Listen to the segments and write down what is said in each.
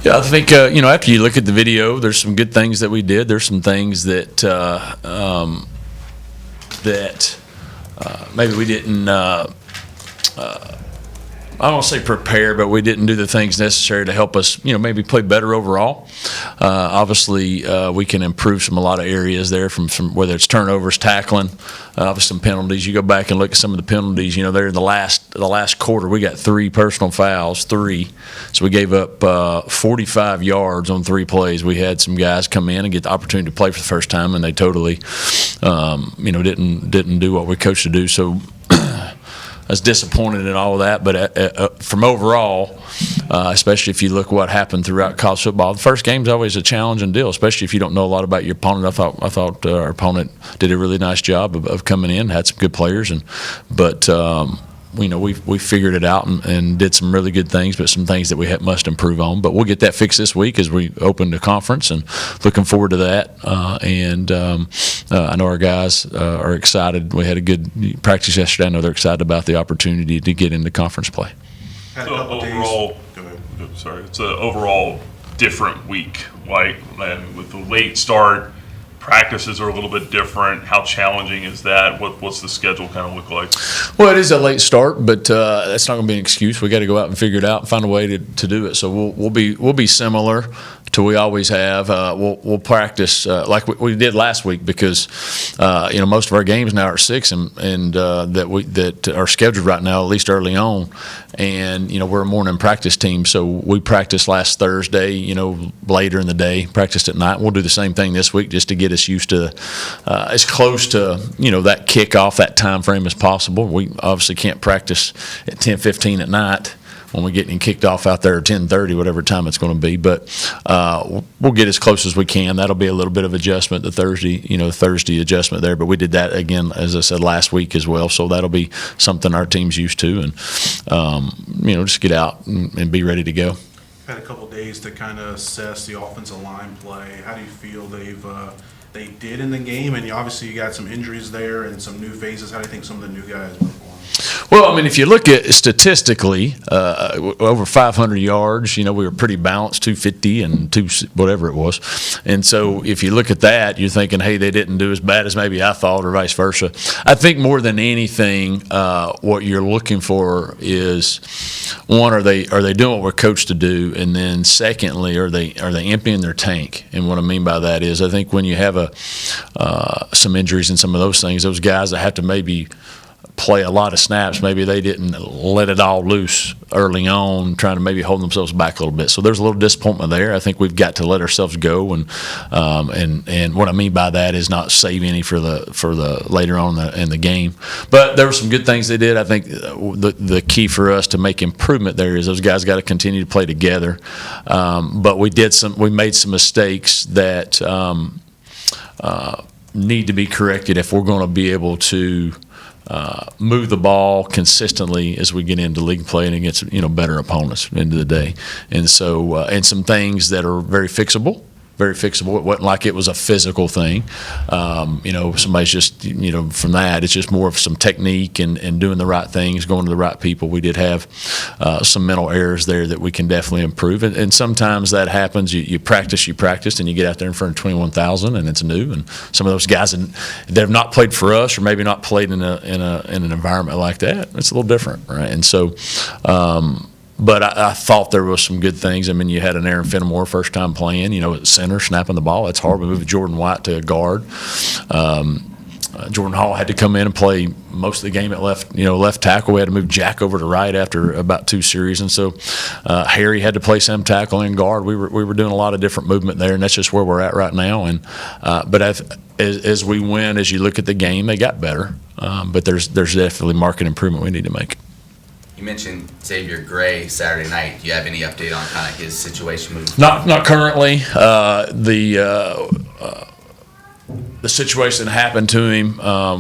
Yeah, I think after you look at the video, there's some good things that we did. There's some things that maybe we didn't. I don't want to say prepare, but we didn't do the things necessary to help us, maybe play better overall. Obviously, we can improve a lot of areas there from whether it's turnovers, tackling, obviously some penalties. You go back and look at some of the penalties. There in the last quarter, we got 3 personal fouls, 3. So we gave up 45 yards on 3 plays. We had some guys come in and get the opportunity to play for the first time, and they totally, didn't do what we coached to do. So. I was disappointed in all of that, but from overall, especially if you look what happened throughout college football, the first game's always a challenging deal, especially if you don't know a lot about your opponent. I thought our opponent did a really nice job of coming in, had some good players, but we figured it out and did some really good things, but some things that we must improve on. But we'll get that fixed this week as we open the conference, and looking forward to that. I know our guys are excited. We had a good practice yesterday. I know they're excited about the opportunity to get into conference play. Overall, it's an overall different week, right? And with the late start, practices are a little bit different. How challenging is that? What's the schedule kind of look like? Well, it is a late start, but that's not going to be an excuse. We got to go out and figure it out and find a way to do it. So we'll be similar to we always have. We'll practice like we did last week because most of our games now are 6 and that are scheduled right now, at least early on. And we're a morning practice team, so we practiced last Thursday. Later in the day, practiced at night. We'll do the same thing this week just to get us used to as close to that kickoff, that time frame as possible. We obviously can't practice at 10:15 at night when we're getting kicked off out there at 10:30, whatever time it's going to be. But we'll get as close as we can. That'll be a little bit of adjustment, the Thursday adjustment there. But we did that again, as I said, last week as well. So that'll be something our team's used to, and just get out and be ready to go. Had a couple days to kind of assess the offensive line play. How do you feel they did in the game? And obviously you got some injuries there and some new phases. How do you think some of the new guys performed? Well, if you look at statistically, over 500 yards, we were pretty balanced, 250 and whatever it was. And so if you look at that, you're thinking, hey, they didn't do as bad as maybe I thought, or vice versa. I think more than anything, what you're looking for is, one, are they doing what we're coached to do? And then secondly, are they emptying their tank? And what I mean by that is, I think when you have some injuries and some of those things, those guys that have to maybe play a lot of snaps, maybe they didn't let it all loose early on, trying to maybe hold themselves back a little bit. So there's a little disappointment there. I think we've got to let ourselves go, and what I mean by that is not save any for the later on in the game. But there were some good things they did. I think the key for us to make improvement there is those guys got to continue to play together. But we made some mistakes that need to be corrected if we're going to be able to move the ball consistently as we get into league play and against better opponents at the end of the day. And so and some things that are very fixable. It wasn't like it was a physical thing. Somebody's just, from that, it's just more of some technique and doing the right things, going to the right people. We did have some mental errors there that we can definitely improve. And sometimes that happens. You practice, and you get out there in front of 21,000, and it's new. And some of those guys that have not played for us, or maybe not played in an environment like that, it's a little different, right? And so, but I thought there was some good things. You had an Aaron Fenimore first time playing, at center, snapping the ball. That's hard. We moved Jordan White to a guard. Jordan Hall had to come in and play most of the game at left tackle. We had to move Jack over to right after about 2 series, and so Harry had to play some tackle and guard. We were doing a lot of different movement there, and that's just where we're at right now. And but as we win, as you look at the game, they got better. But there's definitely market improvement we need to make. You mentioned Xavier Gray Saturday night. Do you have any update on kind of his situation moving forward? Not currently. the situation that happened to him,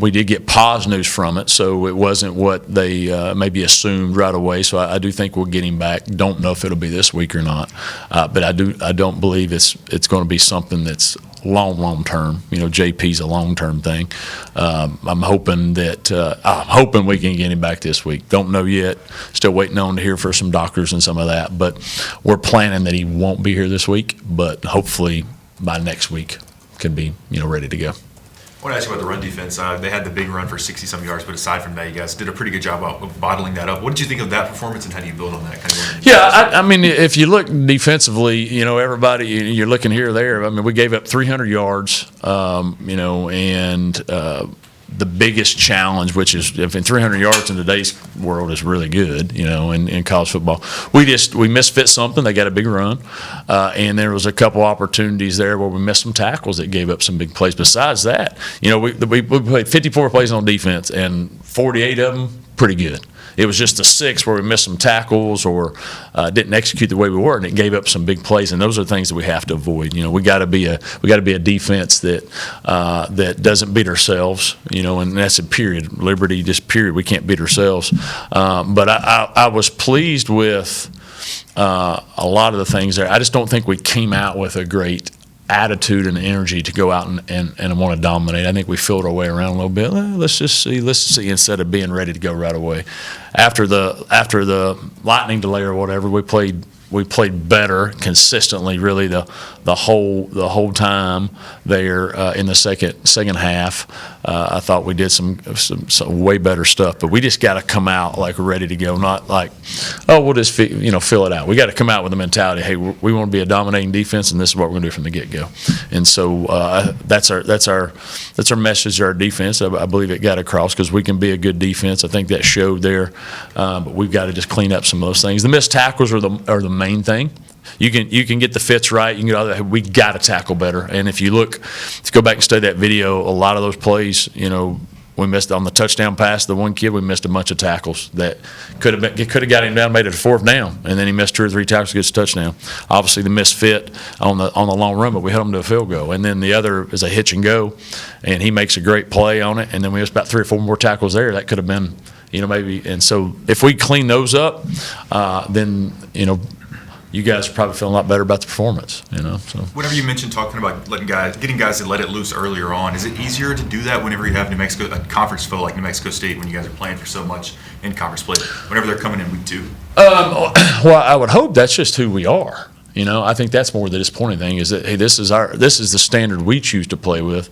we did get positive news from it, so it wasn't what they maybe assumed right away. So I do think we'll get him back. Don't know if it'll be this week or not, but I don't believe it's going to be something that's long term. JP's a long term thing. I'm hoping we can get him back this week. Don't know yet. Still waiting on to hear for some doctors and some of that, but we're planning that he won't be here this week, but hopefully by next week can be ready to go. I want to ask you about the run defense. They had the big run for 60-some yards, but aside from that, you guys did a pretty good job of bottling that up. What did you think of that performance, and how do you build on that kind of? Yeah, I mean, if you look defensively, everybody, you're looking here or there. I mean, we gave up 300 yards, and the biggest challenge, which is if in 300 yards in today's world is really good, in college football. We misfit something. They got a big run, and there was a couple opportunities there where we missed some tackles that gave up some big plays. Besides that, we played 54 plays on defense, and 48 of them pretty good. It was just the 6 where we missed some tackles or didn't execute the way we were, and it gave up some big plays. And those are things that we have to avoid. We got to be a defense that doesn't beat ourselves. And that's a period. Liberty, just period. We can't beat ourselves. But I was pleased with a lot of the things there. I just don't think we came out with a great attitude and energy to go out and want to dominate. I think we filled our way around a little bit. Let's see instead of being ready to go right away. After the lightning delay or whatever, we played better consistently, really the whole time there in the second half. I thought we did some way better stuff, but we just got to come out like ready to go, not like, we'll just fill it out. We got to come out with the mentality, hey, we want to be a dominating defense, and this is what we're going to do from the get-go. And so that's our message to our defense. I believe it got across because we can be a good defense. I think that showed there, but we've got to just clean up some of those things. The missed tackles are the main thing. You can get the fits right. You can we got to tackle better. And if you go back and study that video, a lot of those plays, we missed on the touchdown pass. The one kid, we missed a bunch of tackles that could have got him down, made it a 4th down, and then he missed 2 or 3 tackles to get a touchdown. Obviously, the misfit on the long run, but we held him to a field goal. And then the other is a hitch and go, and he makes a great play on it. And then we missed about 3 or 4 more tackles there. That could have been, maybe. And so if we clean those up, then you guys are probably feeling a lot better about the performance, So. Whenever you mentioned talking about getting guys to let it loose earlier on, is it easier to do that whenever you have a conference foe like New Mexico State, when you guys are playing for so much in conference play, whenever they're coming in week 2? Well, I would hope that's just who we are. I think that's more the disappointing thing is that, hey, this is the standard we choose to play with,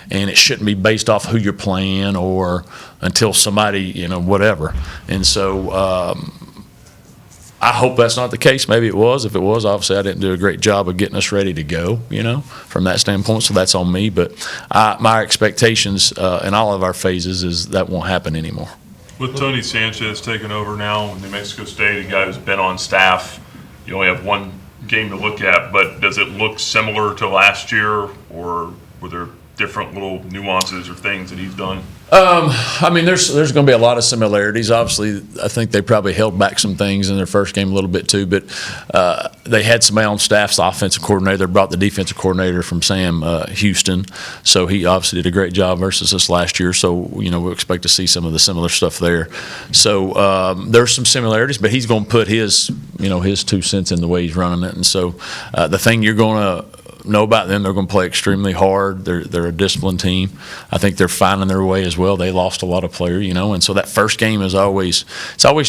and it shouldn't be based off who you're playing or until somebody, whatever. And so I hope that's not the case. Maybe it was. If it was, obviously I didn't do a great job of getting us ready to go, from that standpoint. So that's on me. But my expectations in all of our phases is that won't happen anymore. With Tony Sanchez taking over now in New Mexico State, a guy who's been on staff, you only have one game to look at, but does it look similar to last year, or were there different little nuances or things that he's done? I mean, there's going to be a lot of similarities. Obviously, I think they probably held back some things in their first game a little bit too, but they had somebody on staff, the offensive coordinator. They brought the defensive coordinator from Sam Houston, so he obviously did a great job versus us last year. So, we'll expect to see some of the similar stuff there. So there's some similarities, but he's going to put his 2 cents in the way he's running it. And so the thing you're going to know about them, they're going to play extremely hard. They're a disciplined team. I think they're finding their way as well. They lost a lot of players, and so that first game is always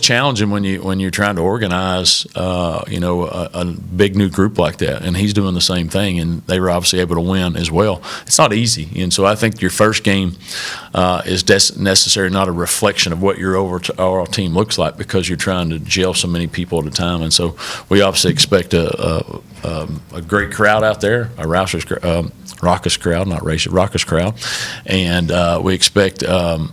challenging when you're trying to organize a big new group like that. And he's doing the same thing, and they were obviously able to win as well. It's not easy, and so I think your first game is necessary, not a reflection of what your overall team looks like, because you're trying to gel so many people at a time. And so we obviously expect a great crowd out there, a raucous crowd, not racist, raucous crowd, and we expect them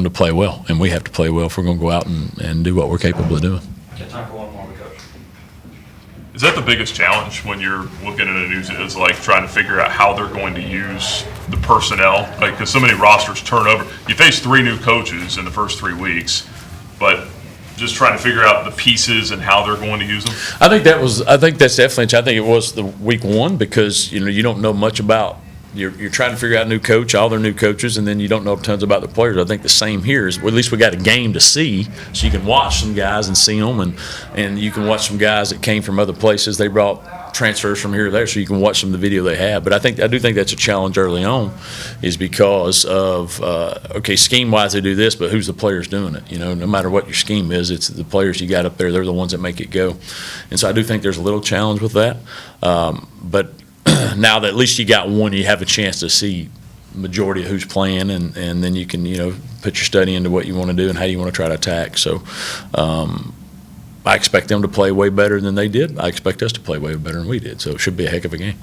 to play well, and we have to play well if we're going to go out and do what we're capable of doing. Time for one more, Coach. Is that the biggest challenge when you're looking at a news? Is like trying to figure out how they're going to use the personnel, because so many rosters turn over. You face 3 new coaches in the first 3 weeks, but just trying to figure out the pieces and how they're going to use them? I think that's definitely. I think it was the week one because you don't know much about. You're trying to figure out a new coach, all their new coaches, and then you don't know tons about the players. I think the same here is, well, at least we got a game to see, so you can watch some guys and see them, and you can watch some guys that came from other places. They brought transfers from here or there, so you can watch some of the video they have. But I do think that's a challenge early on, is because of scheme wise they do this, but who's the players doing it? No matter what your scheme is, it's the players you got up there. They're the ones that make it go, and so I do think there's a little challenge with that, but. Now that at least you got one, you have a chance to see majority of who's playing, and then you can put your study into what you want to do and how you want to try to attack. So I expect them to play way better than they did. I expect us to play way better than we did. So it should be a heck of a game.